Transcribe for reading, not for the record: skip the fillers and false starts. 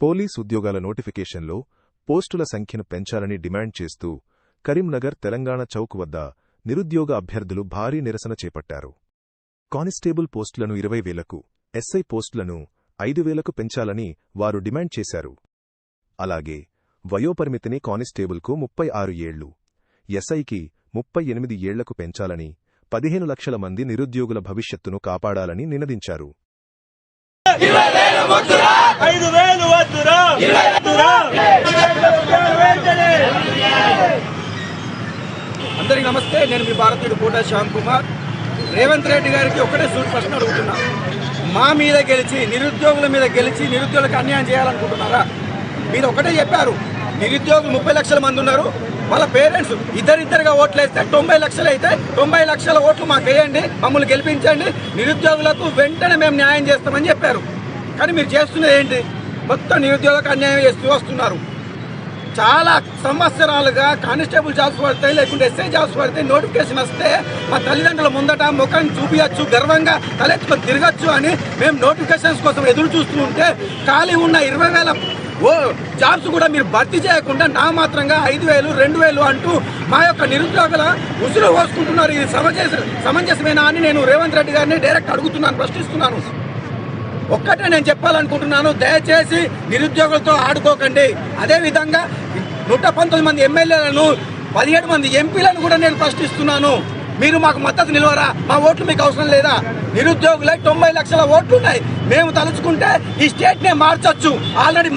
Police ఉద్యోగాల నోటిఫికేషన్లో పోస్టుల సంఖ్యను పెంచాలని డిమాండ్ చేస్తూ కరీంనగర్ తెలంగాణ చౌక్ వద్ద నిరుద్యోగ అభ్యర్థులు భారీ నిరసన చేపట్టారు. కానిస్టేబుల్ పోస్టులను 20,000కు, ఎస్ఐ పోస్టులను 5,000కు పెంచాలని వారు డిమాండ్ చేశారు. అలాగే వయోపరిమితిని కానిస్టేబుల్కు 36 ఏళ్లు, ఎస్ఐకి 38 ఏళ్లకు పెంచాలని, 15 లక్షల మంది నిరుద్యోగుల భవిష్యత్తును కాపాడాలని నినదించారు. అందరికీ నమస్తే. నేను మీ భారతీయుడు కోట శ్యామ్ కుమార్. రేవంత్ రెడ్డి గారికి ఒకటే సూట్ ప్రశ్న అడుగుతున్నా. మా మీద గెలిచి, నిరుద్యోగుల మీద గెలిచి నిరుద్యోగులకు అన్యాయం చేయాలనుకుంటున్నారా? మీరు ఒకటే చెప్పారు, నిరుద్యోగులు 30 లక్షల మంది ఉన్నారు, వాళ్ళ పేరెంట్స్ ఇద్దరిద్దరుగా ఓట్లు వేస్తే 90 లక్షలు అయితే 90 లక్షల ఓట్లు మాకు వేయండి, మమ్మల్ని గెలిపించండి, నిరుద్యోగులకు వెంటనే మేము న్యాయం చేస్తామని చెప్పారు. కానీ మీరు చేస్తున్నది ఏంటి? మొత్తం నిరుద్యోగులకు అన్యాయం చేస్తూ వస్తున్నారు. చాలా సంవత్సరాలుగా కానిస్టేబుల్ జాబ్స్ పడతాయి, లేకుంటే ఎస్ఐ జాబ్స్ పడతాయి, నోటిఫికేషన్ వస్తే మా తల్లిదండ్రుల ముందట ముఖం చూపించచ్చు, గర్వంగా తలెత్తుకొని తిరగచ్చు అని మేము నోటిఫికేషన్స్ కోసం ఎదురు చూస్తూ ఉంటే ఖాళీ ఉన్న 20,000 జాబ్స్ కూడా మీరు భర్తీ చేయకుండా నా మాత్రంగా 5,000, 2,000 అంటూ మా యొక్క నిరుద్యోగుల ఉసురు పోసుకుంటున్నారు. ఇది సమంజసమేనా అని నేను రేవంత్ రెడ్డి గారిని డైరెక్ట్ అడుగుతున్నాను, ప్రశ్నిస్తున్నాను. ఒక్కటే నేను చెప్పాలనుకుంటున్నాను, దయచేసి నిరుద్యోగులతో ఆడుకోకండి. అదేవిధంగా 119 మంది ఎమ్మెల్యేలను, 17 మంది ఎంపీలను కూడా నేను ప్రశ్నిస్తున్నాను. మీరు మాకు మద్దతు నిలవరా? మా ఓట్లు మీకు అవసరం లేదా? నిరుద్యోగులై 90 లక్షల ఓట్లు ఉన్నాయి. మేము తలుచుకుంటే ఈ స్టేట్నే మార్చొచ్చు. ఆల్రెడీ